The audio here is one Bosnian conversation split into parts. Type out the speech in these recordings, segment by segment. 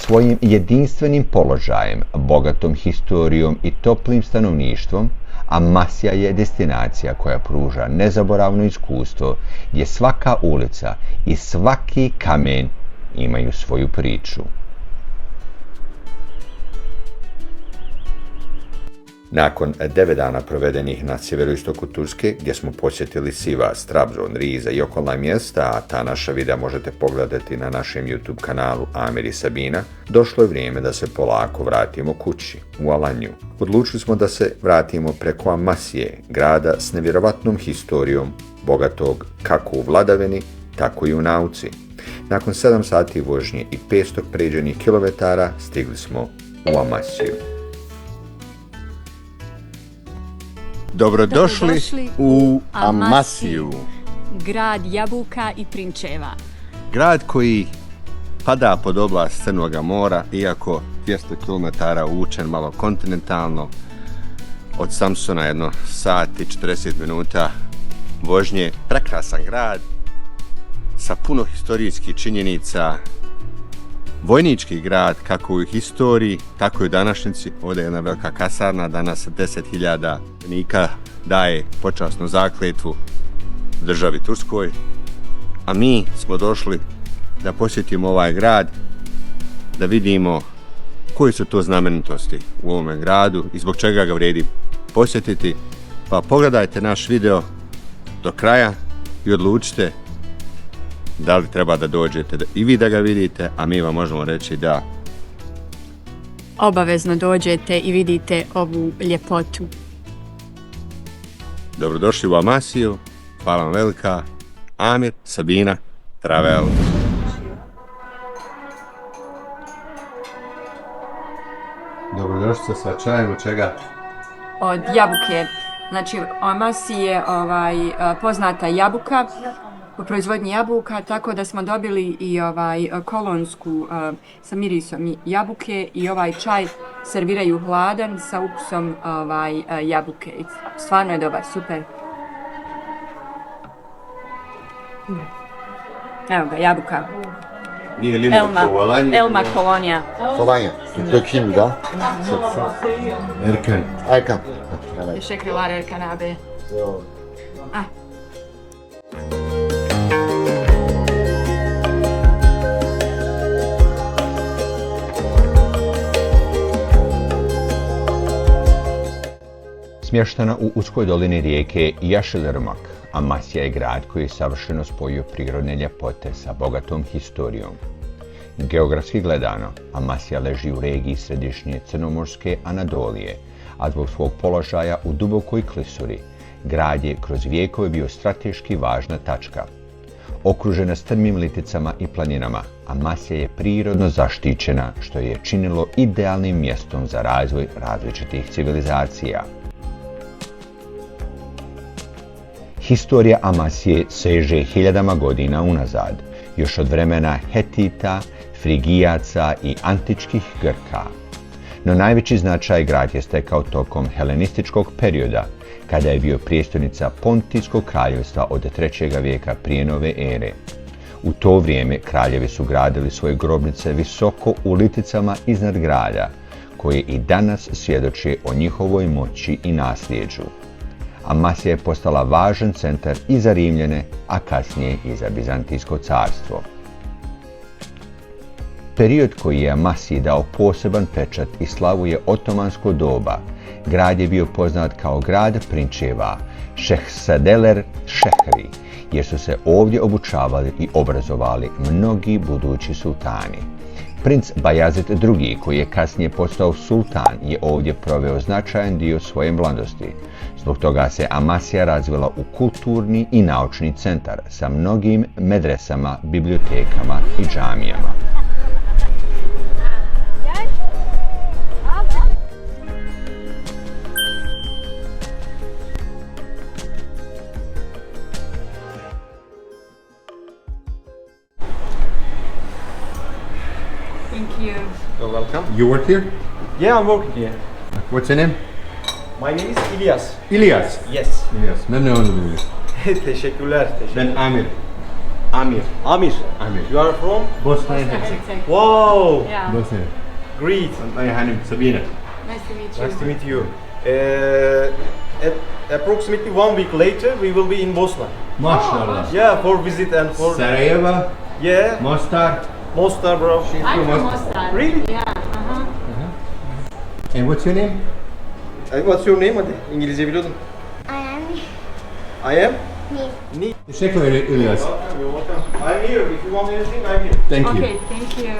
Svojim jedinstvenim položajem, bogatom historijom i toplim stanovništvom, Amasija je destinacija koja pruža nezaboravno iskustvo gdje svaka ulica i svaki kamen imaju svoju priču. Nakon 9 dana provedenih na sjeveroistoku Turske, gdje smo posjetili Sivas, Trabzon, Riza i okolna mjesta, a ta naša videa možete pogledati na našem YouTube kanalu Amir i Sabina, došlo je vrijeme da se polako vratimo kući, u Alanju. Odlučili smo da se vratimo preko Amasije, grada s nevjerovatnom historijom, bogatog kako u vladavini, tako i u nauci. Nakon 7 sati vožnje i 500 pređenih kilometara stigli smo u Amasiju. Dobrodošli u Amasiju, grad jabuka i prinčeva. Grad koji pada pod oblast Crnog mora, iako 200 km uvučen malo kontinentalno. Od Samsuna 1 sat i 40 minuta vožnje. Prekrasan grad sa puno historijskih činjenica. Vojnički grad, kako u historiji, tako i u današnjici. Ovdje je jedna velika kasarna, danas 10.000 vojnika daje počasnu zakletvu državi Turskoj. A mi smo došli da posjetimo ovaj grad, da vidimo koje su to znamenitosti u ovome gradu i zbog čega ga vrijedi posjetiti. Pa pogledajte naš video do kraja i odlučite da li treba da dođete i vi da ga vidite, a mi vam možemo reći da Obavezno dođete i vidite ovu ljepotu. Dobrodošli u Amasiju, hvala vam velika. Amir, Sabina, Travel. Dobrodošli sa čajem od čega? Od jabuke. Znači, u Amasiji je poznata jabuka, u proizvodnji jabuka, tako da smo dobili i kolonsku sa mirisom jabuke i ovaj čaj serviraju hladan sa ukusom jabuke. Stvarno je dobar, super. Evo ga, jabuka. Nije Limak u Alanji. Elma Kolonija. Kolonija. Dökeyim da. Erkan. Erkan. Teşekkürler Erkan abi. Ah. Smještena u uskoj dolini rijeke Yaşlıırmak, Amasija je grad koji je savršeno spojio prirodne ljepote sa bogatom historijom. Geografski gledano, Amasija leži u regiji središnje crnomorske Anadolije, a zbog svog položaja u dubokoj klisuri, grad je kroz vijekove bio strateški važna tačka. Okružena strmim liticama i planinama, Amasija je prirodno zaštićena, što je činilo idealnim mjestom za razvoj različitih civilizacija. Historija Amasije seže hiljadama godina unazad, još od vremena Hetita, Frigijaca i antičkih Grka. No najveći značaj grad je stekao tokom helenističkog perioda, kada je bio prijestolnica Pontijskog kraljevstva od 3. vijeka prije nove ere. U to vrijeme kraljevi su gradili svoje grobnice visoko u liticama iznad grada, koje i danas svjedoče o njihovoj moći i nasljeđu. Amasija je postala važan centar i za Rimljane, a kasnije i za Bizantijsko carstvo. Period koji je Amasiji dao poseban pečat i slavu je otomansko doba. Grad je bio poznat kao grad prinčeva, Šehsadeler Šehri, jer su se ovdje obučavali i obrazovali mnogi budući sultani. Princ Bajazid II, koji je kasnije postao sultan, je ovdje proveo značajan dio svoje mladosti. Zbog toga se Amasija razvila u kulturni i naučni centar sa mnogim medresama, bibliotekama i džamijama. Thank you. You're welcome. You work here? Yeah, I'm working here. What's your name? My name is İlyas. İlyas. Yes. İlyas. Memnun oldum. Teşekkürler. Ben Amir. Amir. Amir. Amir. You are from? Bosna and Herzegovina. Wow. Yeah. Bosna. Great. My Hanim, Sabina. Nice to meet you. Nice to meet you. At approximately 1 week later, we will be in Bosna. Maşallah. Yeah, for visit and for Sarajevo, yeah, Mostar. Mostar, bro. I'm from Mostar. Really? Yeah. And what's your name? What's your name? Hadi. İngilizce biliyordun. I am. Ni. Teşekkür ederim İlyas. You're welcome. I'm here. If you want anything, I'm here. Thank you. Okay, thank you.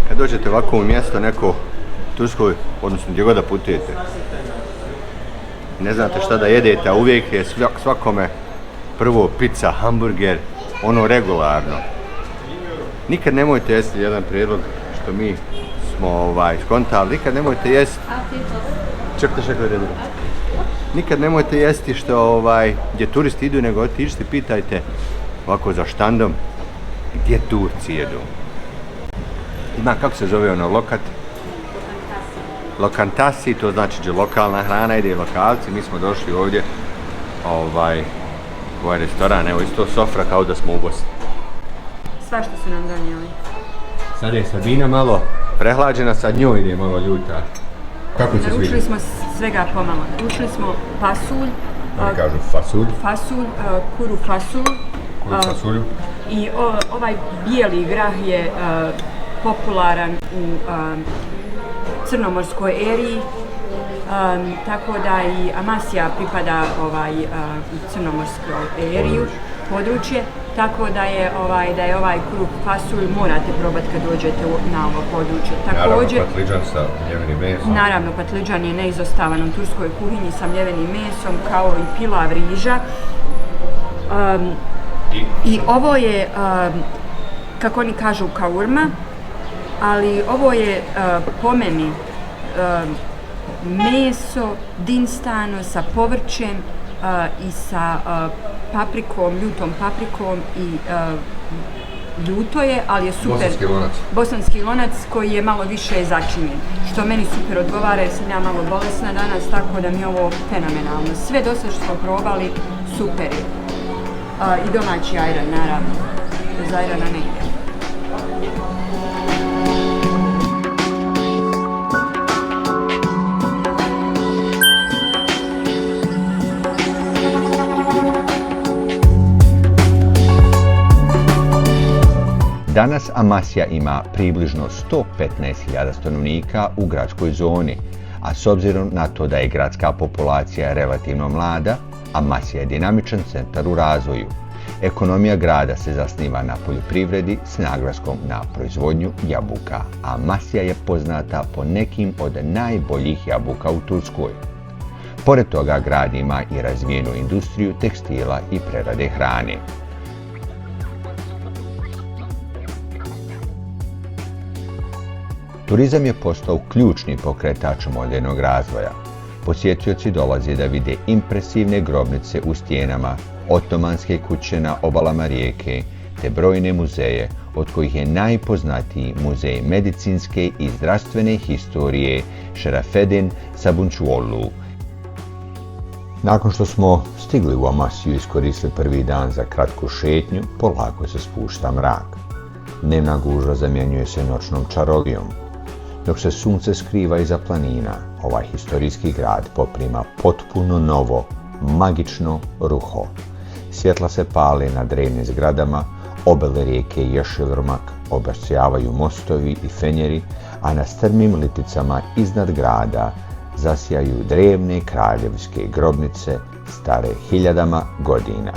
Kad dođete ovako u mjesto neko Turskoj, odnosno gdje god da putujete, ne znate šta da jedete, a uvijek je svakome prvo pizza, hamburger, ono regularno. Nikad nemojte jesti jedan prijedlog što mi smo skontali, nikad nemojte jesti. Nikad nemojte jesti što gdje turisti idu, nego otiđite, pitajte ovako za štandom gdje Turci jedu. Ima, kako se zove ono, lokantasi, to znači gdje lokalna hrana ide, lokalci. Mi smo došli ovdje u ovaj restoran, evo isto sofra kao da smo u Bosni. Svašta su nam donijeli. Sad je Sabina malo prehlađena, sad njoj ide malo ljuta. Kako se sviđa? Naručili smo svega pomalo. Naručili smo pasulj. Oni kažu fasulj. Fasulj, kuru fasulj. I ovaj bijeli grah je popularan u crnomorskoj eriji, tako da i amasija pripada u crnomorskoj eriju, područje, tako da je ovaj kruh fasulj morate probati kad dođete na ovo područje. Također, naravno patliđan sa mljevenim mesom. Naravno, patliđan je neizostavan u turskoj kuhinji sa mljevenim mesom, kao i pilav riža. I ovo je, kako oni kažu, kaurma, ali ovo je po meni meso dinstano sa povrćem i sa paprikom, ljutom paprikom i ljuto je, ali je super. Bosanski lonac. Bosanski lonac koji je malo više začinjen, što meni super odgovara jer sam ja malo bolesna danas, tako da mi je ovo fenomenalno. Sve do sad što smo probali, super je. I domaći ajran, naravno. Bez ajrana ne ide. Danas Amasya ima približno 115.000 stanovnika u gradskoj zoni, a s obzirom na to da je gradska populacija relativno mlada, Amasya je dinamičan centar u razvoju. Ekonomija grada se zasniva na poljoprivredi s naglaskom na proizvodnju jabuka, a Amasya je poznata po nekim od najboljih jabuka u Turskoj. Pored toga, grad ima i razvijenu industriju tekstila i prerade hrane. Turizam je postao ključni pokretač modernog razvoja. Posjetioci dolaze da vide impresivne grobnice u stijenama, otomanske kuće na obalama rijeke, te brojne muzeje, od kojih je najpoznatiji muzej medicinske i zdravstvene historije Şerafedin Sabuncuoglu. Nakon što smo stigli u Amasyju i iskoristili prvi dan za kratku šetnju, polako se spušta mrak. Dnevna gužva zamjenjuje se noćnom čarolijom. Dok se sunce skriva iza planina, ovaj historijski grad poprima potpuno novo, magično ruho. Svjetla se pale na drevnim zgradama, obale rijeke Ješilrmak obasjavaju mostovi i fenjeri, a na strmim liticama iznad grada zasjaju drevne kraljevske grobnice stare hiljadama godina.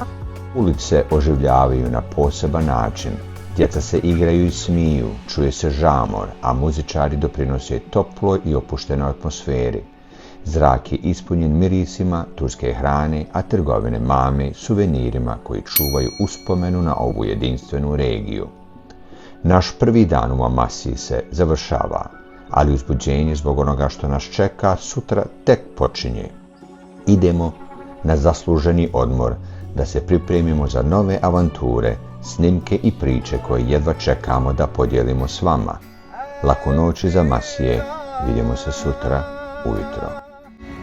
Ulice oživljavaju na poseban način. Djeca se igraju i smiju, čuje se žamor, a muzičari doprinose toploj i opuštenoj atmosferi. Zrak je ispunjen mirisima turske hrane, a trgovine mame suvenirima koji čuvaju uspomenu na ovu jedinstvenu regiju. Naš prvi dan u Amasyi se završava, ali uzbuđenje zbog onoga što nas čeka sutra tek počinje. Idemo na zasluženi odmor da se pripremimo za nove avanture, snimke i priče koje jedva čekamo da podijelimo s vama. Laku noć iz Amasije, vidimo se sutra ujutro.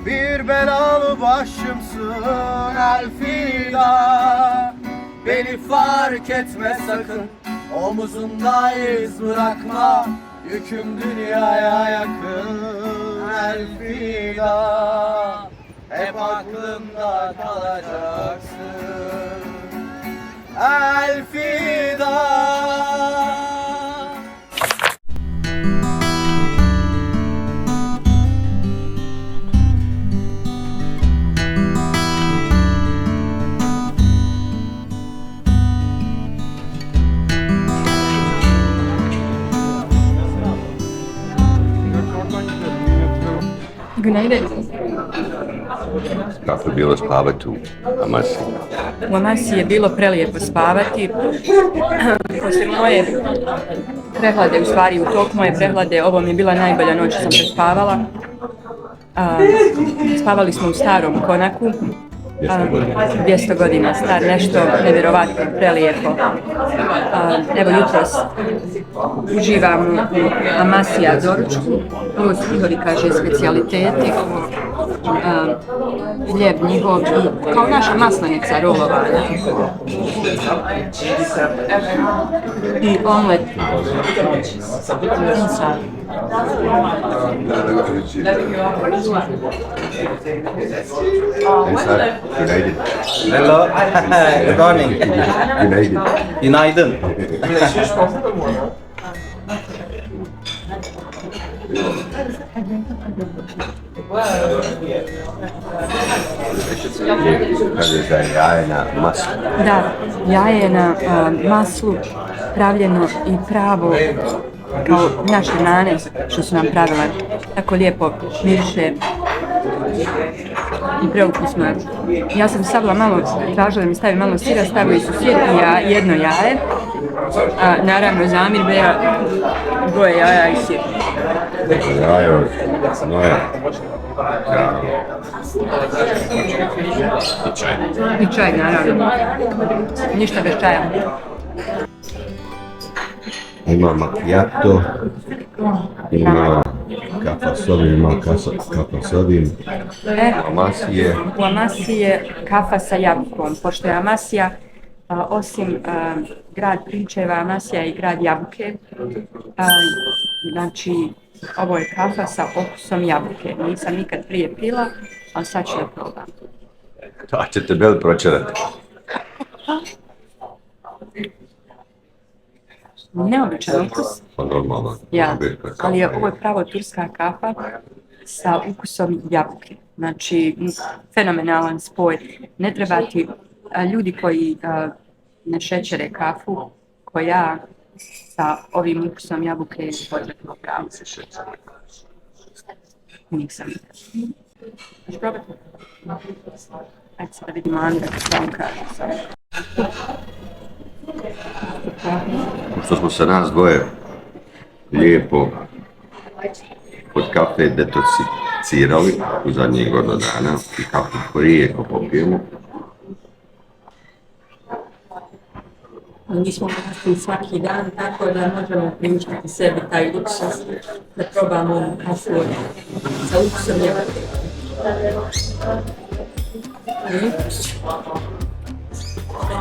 Bir belalı başımsın Elfida. Beni fark etme sakın, omuzunda iz bırakma. Yüküm dünyaya yakın Elfida. Hep aklımda kalacaksın Elfida. Günaydın. Kako je bilo spavati u Amasiji? U Amasiji je bilo prelijepo spavati. Poslije moje prehlade, u stvari u toku moje prehlade, ovo mi je bila najbolja noć što sam prespavala. Spavali smo u starom konaku. 200 godina star, nešto nevjerovatno, prelijepo. Evo jutros uživam u Amasija doručku. Ovo su njihovi, kaže, specijaliteti. Hljeb njihov, kao naša maslenica rolovana. I omlet. Günaydın. Hello. Good morning. Günaydın. Günaydın. Kaže da je jajna masa. Da, jaje na maslu, pravljeno i pravo kao naše nane što su nam pravila. Tako lijepo miriše i preukusno je. Ja sam stavila malo, tražila da mi stavi malo sira, stavili su sir i jedno jaje. Naravno zamirbe, dvoje jaja i sir. Jaje od znoja. I čaj, naravno. Ništa bez čaja. Ima macchiato, ima kafasovin, ima kafasovin, Amasije. U Amasiji je kafa sa jabukom, pošto je Amasija, osim grad pričeva, Amasija je i grad jabuke. Znači, ovo je kafa sa okusom jabuke. Nisam nikad prije pila, ali sad ću da probam. To ćete bel pročerati. Neobičan ukus. Pa normalno. Ja, ali ovo je pravo turska kafa sa ukusom jabuke. Znači, fenomenalan spoj. Ne treba ti ljudi koji ne šećere kafu, ko ja, sa ovim ukusom jabuke je potrebno pravo. Nisam. Hoćeš probati? Ajde se da vidimo Andra što vam kaže. Što smo se nas dvoje lijepo kod kafe detocirali u zadnjih godina dana i kafu prije ko popijemo. Mi smo kafu svaki dan, tako da možemo priuštiti sebi taj luksus da probamo kafu sa ukusom jabuke.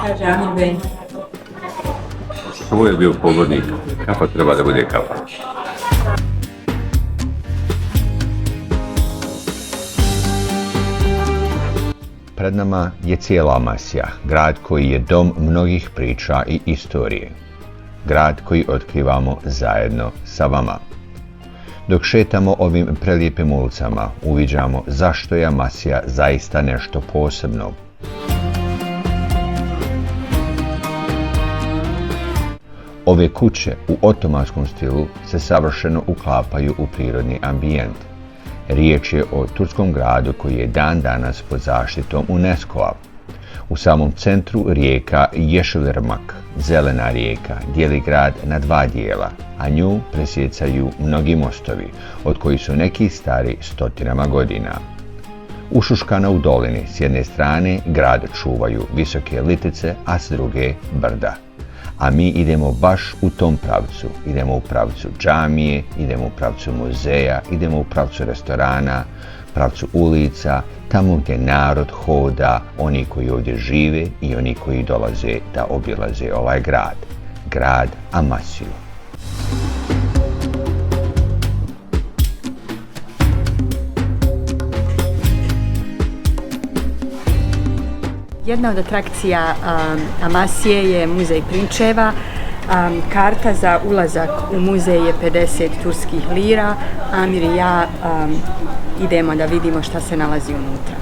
Kaže Amin Ben. Ovo je bio pogodnik. Kafa treba da bude kafa. Pred nama je cijela Amasija, grad koji je dom mnogih priča i istorije. Grad koji otkrivamo zajedno sa vama. Dok šetamo ovim prelijepim ulicama, uviđamo zašto je Amasija zaista nešto posebno. Ove kuće u otomanskom stilu se savršeno uklapaju u prirodni ambijent. Riječ je o turskom gradu koji je dan danas pod zaštitom UNESCO-a. U samom centru rijeka Yeşilırmak, zelena rijeka, dijeli grad na dva dijela, a nju presjecaju mnogi mostovi, od kojih su neki stari stotinama godina. Ušuškana u dolini, s jedne strane grad čuvaju visoke litice, a s druge brda. A mi idemo baš u tom pravcu. Idemo u pravcu džamije, idemo u pravcu muzeja, idemo u pravcu restorana, pravcu ulica, tamo gdje narod hoda, oni koji ovdje žive i oni koji dolaze da obilaze ovaj grad. Grad Amasiju. Jedna od atrakcija Amasije je muzej prinčeva. Karta za ulazak u muzej je 50 turskih lira. Amir i ja idemo da vidimo šta se nalazi unutra.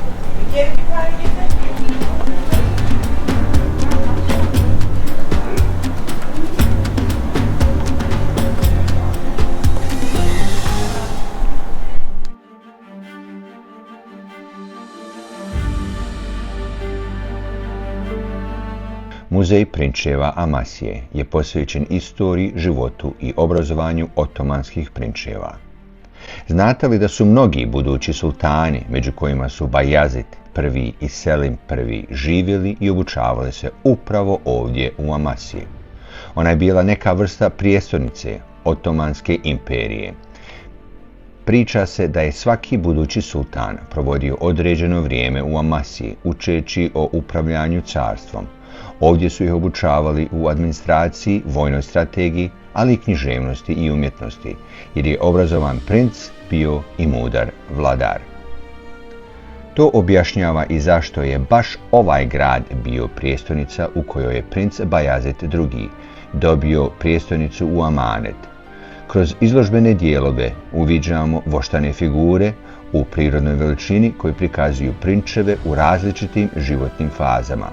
Muzej prinčeva Amasije je posvećen istoriji, životu i obrazovanju otomanskih prinčeva. Znate li da su mnogi budući sultani, među kojima su Bajazid I i Selim I, živjeli i obučavali se upravo ovdje u Amasiji? Ona je bila neka vrsta prijestolnice Otomanske imperije. Priča se da je svaki budući sultan provodio određeno vrijeme u Amasiji, učeći o upravljanju carstvom. Ovdje su ih obučavali u administraciji, vojnoj strategiji, ali i književnosti i umjetnosti, jer je obrazovan princ bio i mudar vladar. To objašnjava i zašto je baš ovaj grad bio prijestolnica u kojoj je princ Bajazid II dobio prijestolnicu u amanet. Kroz izložbene dijelove uviđamo voštane figure u prirodnoj veličini koji prikazuju prinčeve u različitim životnim fazama.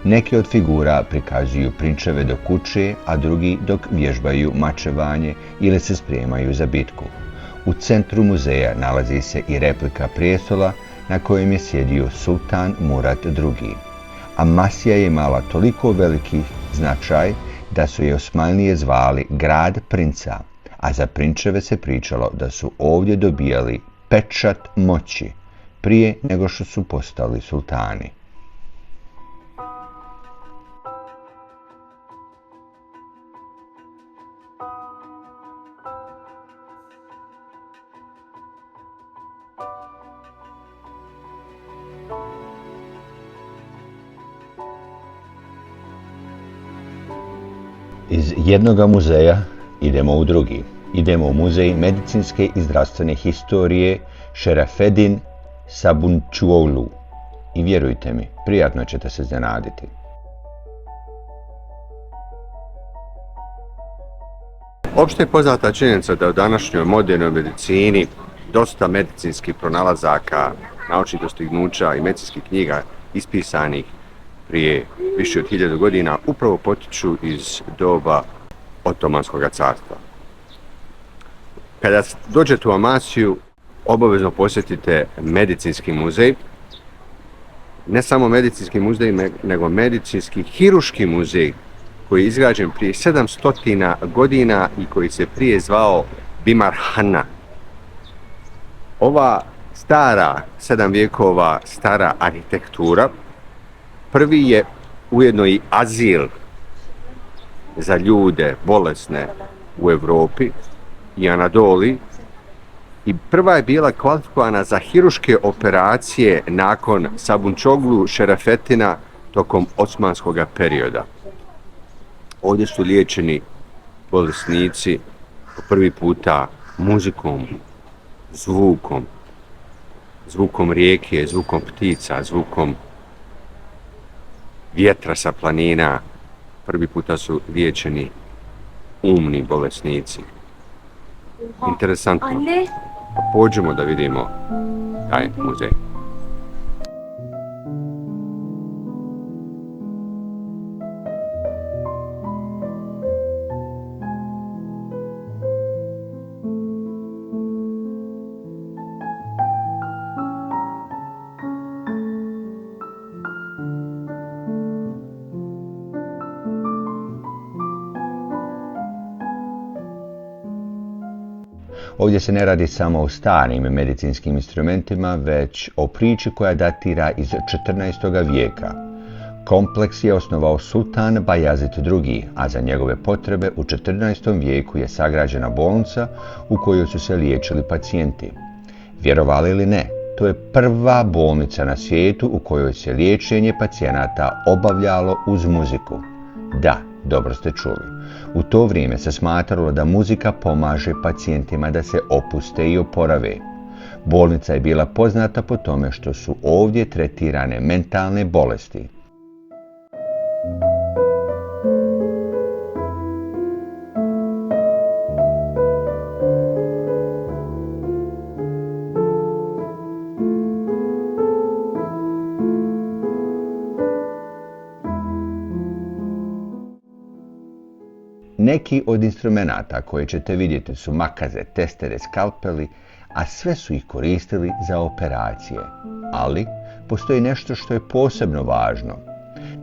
Neke od figura prikazuju prinčeve dok uče, a drugi dok vježbaju mačevanje ili se spremaju za bitku. U centru muzeja nalazi se i replika prijestola na kojem je sjedio sultan Murad II. Amasija je imala toliko veliki značaj da su je Osmanlije zvali grad princa, a za prinčeve se pričalo da su ovdje dobijali pečat moći prije nego što su postali sultani. Iz jednoga muzeja idemo u drugi. Idemo u muzej medicinske i zdravstvene historije Šerafedin Sabunčuoglu. I vjerujte mi, prijatno ćete se iznenaditi. Opšte je poznata činjenica da u današnjoj modernoj medicini dosta medicinskih pronalazaka, naučnih dostignuća i medicinskih knjiga ispisanih prije više od 1000 godina upravo potiču iz doba Otomanskog carstva. Kada dođete u Amasiju, obavezno posjetite medicinski muzej. Ne samo medicinski muzej, nego medicinski hiruški muzej koji je izgrađen prije 700 godina i koji se prije zvao Bimarhana. Ova stara, 7 vijekova stara arhitektura prvi je ujedno i azil za ljude bolesne u Europi i Anadoli i prva je bila kvalifikovana za hiruške operacije nakon Sabunčoglu Šerafetina tokom osmanskog perioda. Ovdje su liječeni bolesnici po prvi puta muzikom, zvukom rijeke, zvukom ptica, zvukom vjetra sa planina. Prvi puta su liječeni umni bolesnici. Interesantno. Pođemo da vidimo taj muzej. Ovdje se ne radi samo o starim medicinskim instrumentima, već o priči koja datira iz 14. vijeka. Kompleks je osnovao sultan Bajazid II, a za njegove potrebe u 14. vijeku je sagrađena bolnica u kojoj su se liječili pacijenti. Vjerovali ili ne, to je prva bolnica na svijetu u kojoj se liječenje pacijenata obavljalo uz muziku. Da, dobro ste čuli. U to vrijeme se smatralo da muzika pomaže pacijentima da se opuste i oporave. Bolnica je bila poznata po tome što su ovdje tretirane mentalne bolesti. Neki od instrumenata koje ćete vidjeti su makaze, testere, skalpeli, a sve su ih koristili za operacije. Ali postoji nešto što je posebno važno.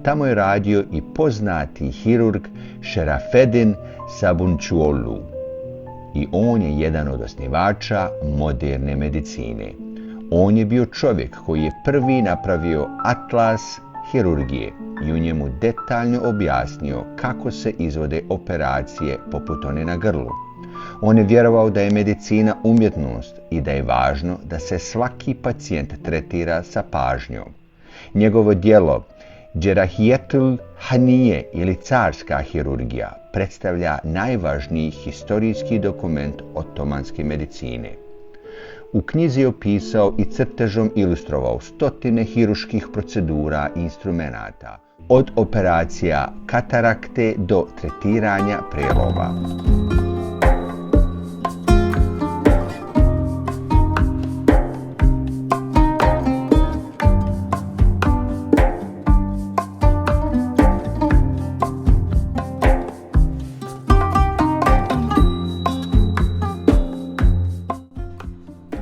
Tamo je radio i poznati hirurg Šerafedin Sabuncuoglu. I on je jedan od osnivača moderne medicine. On je bio čovjek koji je prvi napravio atlas hirurgije i u njemu detaljno objasnio kako se izvode operacije poput one na grlu. On je vjerovao da je medicina umjetnost i da je važno da se svaki pacijent tretira sa pažnjom. Njegovo djelo Đerahijetul Hanije ili carska hirurgija predstavlja najvažniji historijski dokument otomanske medicine. U knjizi je opisao i crtežom ilustrovao stotine hiruških procedura i instrumenata, od operacija katarakte do tretiranja preloma.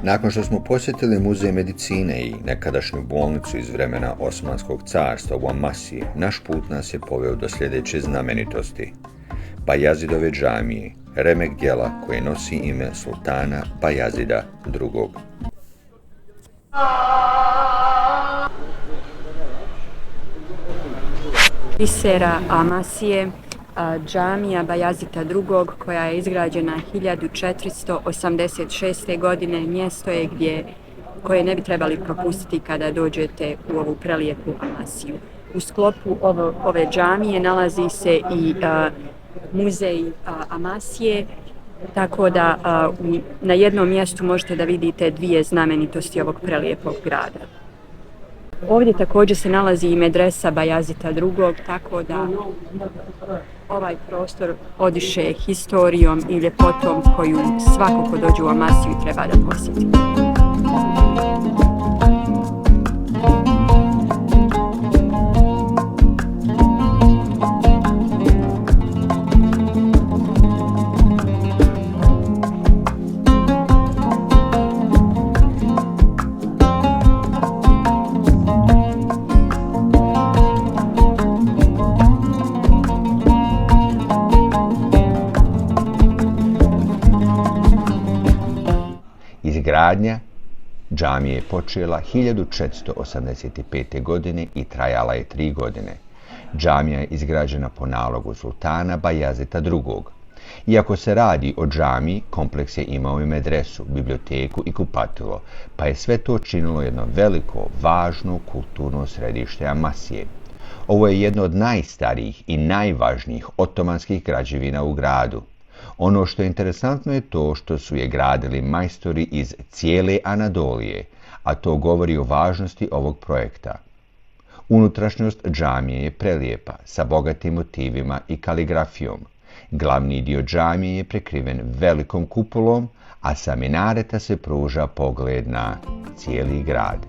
Nakon što smo posjetili muzej medicine i nekadašnju bolnicu iz vremena Osmanskog carstva u Amasiji, naš put nas je poveo do sljedeće znamenitosti. Bajazidove džamije, remek djela koje nosi ime sultana Bajazida II. Bisera Amasije, džamija Bajazita II. Koja je izgrađena 1486. godine, mjesto je koje ne bi trebali propustiti kada dođete u ovu prelijepu Amasiju. U sklopu ove džamije nalazi se i muzej Amasije, tako da na jednom mjestu možete da vidite dvije znamenitosti ovog prelijepog grada. Ovdje također se nalazi i medresa Bajazita II, tako da ovaj prostor odiše historijom i ljepotom koju svako ko dođe u Amasiju treba da posjeti. Izgradnja džamije je počela 1485. godine i trajala je 3 godine. Džamija je izgrađena po nalogu sultana Bajazita II. Iako se radi o džamiji, kompleks je imao i medresu, biblioteku i kupatilo, pa je sve to činilo jedno veliko, važno kulturno središte Amasije. Ovo je jedno od najstarijih i najvažnijih otomanskih građevina u gradu. Ono što je interesantno je to što su je gradili majstori iz cijele Anadolije, a to govori o važnosti ovog projekta. Unutrašnjost džamije je prelijepa, sa bogatim motivima i kaligrafijom. Glavni dio džamije je prekriven velikom kupolom, a sa minareta se pruža pogled na cijeli grad.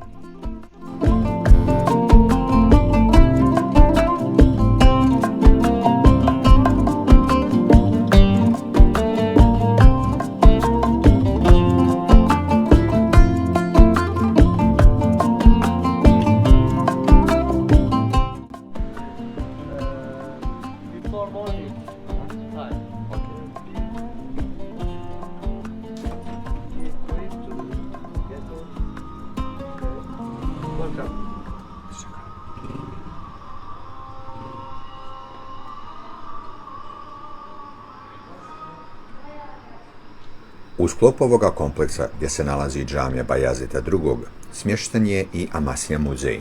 U sklopu ovoga kompleksa, gdje se nalazi džamija Bajazita II, smješten je i Amasija muzej.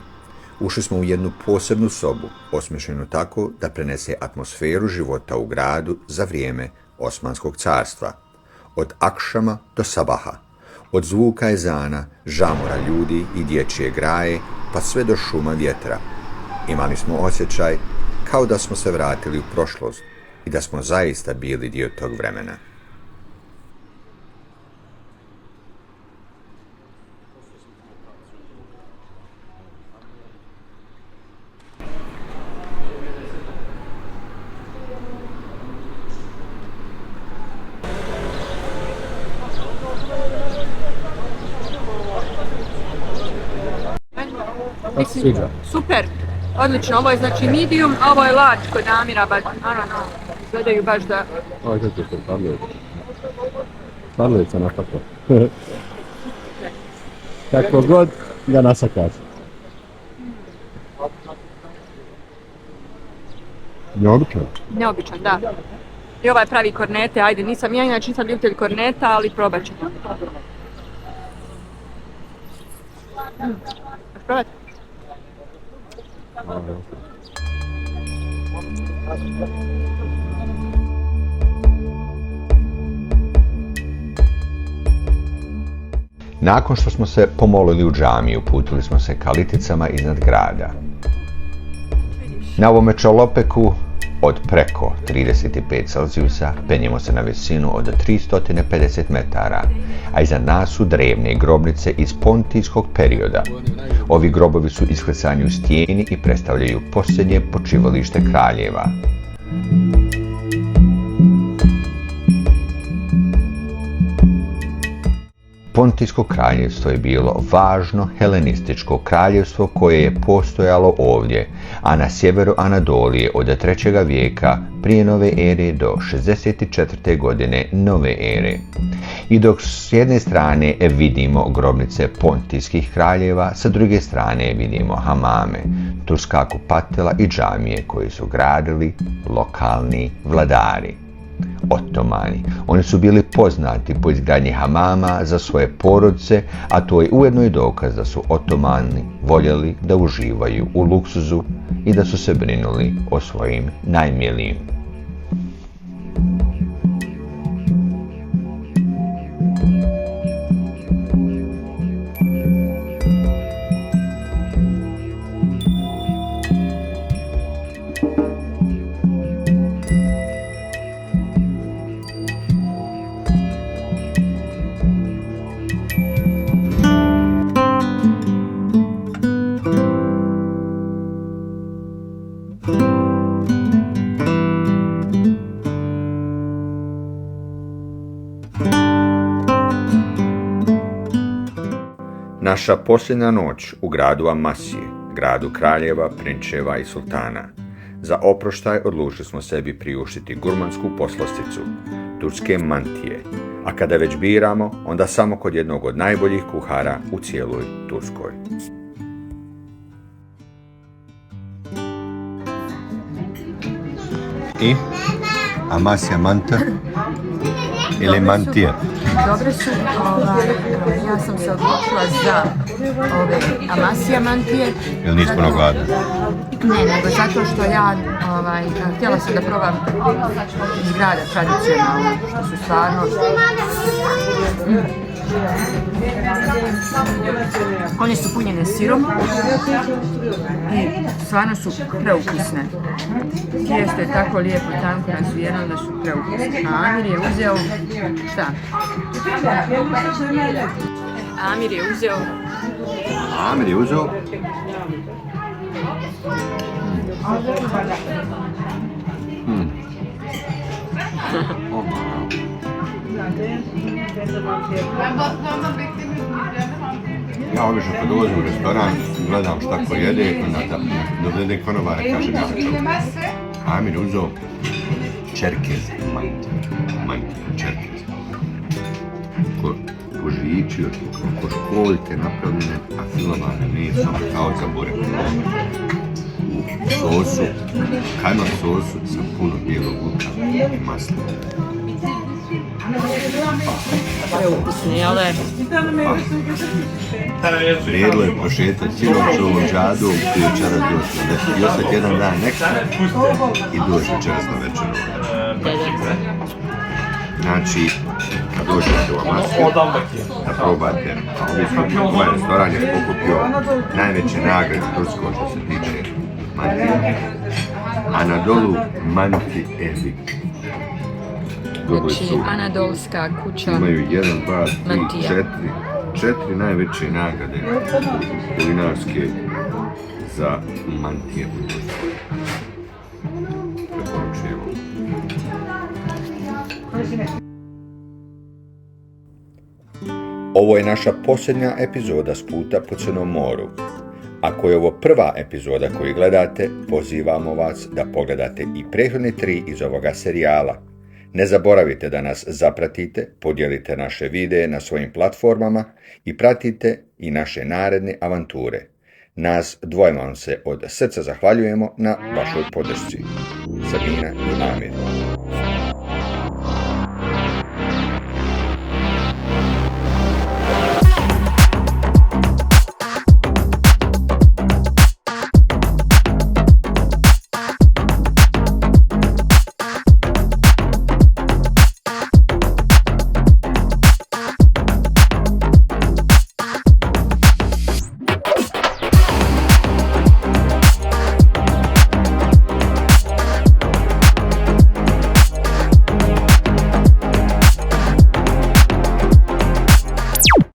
Ušli smo u jednu posebnu sobu, osmišljenu tako da prenese atmosferu života u gradu za vrijeme Osmanskog carstva. Od akšama do sabaha, od zvuka ezana, žamora ljudi i dječje graje, pa sve do šuma vjetra. Imali smo osjećaj kao da smo se vratili u prošlost i da smo zaista bili dio tog vremena. Super, odlično, ovo je znači medium, a ovo je large kod Amira, but naravno, gledaju baš da... Ovo je kako je parlica napako. Kako god ga nasakaš. Neobičan. Neobičan, da. I ovaj pravi kornete, ajde, nisam ljubitelj korneta, ali probat ću. Probat. Nakon što smo se pomolili u džamiju, uputili smo se ka liticama iznad grada. Na ovome čolopeku od preko 35 Celzijusa penjemo se na visinu od 350 metara, a iza nas su drevne grobnice iz pontijskog perioda. Ovi grobovi su isklesani u stijeni i predstavljaju posljednje počivalište kraljeva. Pontijsko kraljevstvo je bilo važno helenističko kraljevstvo koje je postojalo ovdje, a na sjeveru Anadolije od 3. vijeka prije nove ere do 64. godine nove ere. I dok s jedne strane vidimo grobnice pontijskih kraljeva, sa druge strane vidimo hamame, turska kupatila i džamije koje su gradili lokalni vladari. Otomani. Oni su bili poznati po izgradnji hamama za svoje porodice, a to je ujedno i dokaz da su Otomani voljeli da uživaju u luksuzu i da su se brinuli o svojim najmilijim. Naša posljednja noć u gradu Amasije, gradu kraljeva, prinčeva i sultana. Za oproštaj odlučili smo sebi priuštiti gurmansku poslasticu, turske mantije, a kada već biramo, onda samo kod jednog od najboljih kuhara u cijeloj Turskoj. I? Amasija manta ili mantija? Dobre su, ja sam se odlučila za ove Amasija mantije. Ili nisi puno gladna? Ne, nego zato što ja htjela sam da probam iz grada tradicionalno, što su stvarno... One su punjene sirom i stvarno su preukusne. Tijesto je tako lijepo, tanko razvijeno da su preukusne. A Amir je uzeo... Šta? Amir je uzeo... Ja obično kad dolazim u restoran, gledam šta ko jede, onda dovede konobara kaže ja ću. Amir uzeo čerkeze, čerkeze. Ko žiči, ko školite napravljene, a filovane nisu kao za burek. U sosu, kajmak sosu sa puno bijelog luka i masla. Preukusni, ali Vrijedilo je prošetati cijelom ovom džadom i večeras doći na večer. I ostati jedan dan ekstra i doći večeras na večer. Znači, kad dođete u Amasiju, da probate, ovaj restoran je pokupio najveće nagrade Turskoj što se tiče mantije, Anadolu Manti Evik. znači Anadolska kuća Imaju 1, 2, 3, mantija. 4 najveće nagrade kulinarske za mantije u Turskoj. Preporučujemo. Ovo je naša posljednja epizoda s puta po Crnom moru. Ako je ovo prva epizoda koju gledate, pozivamo vas da pogledate i prethodne 3 iz ovoga serijala. Ne zaboravite da nas zapratite, podijelite naše videe na svojim platformama i pratite i naše naredne avanture. Nas dvojima vam se od srca zahvaljujemo na vašoj podršci. Sabina i Amir.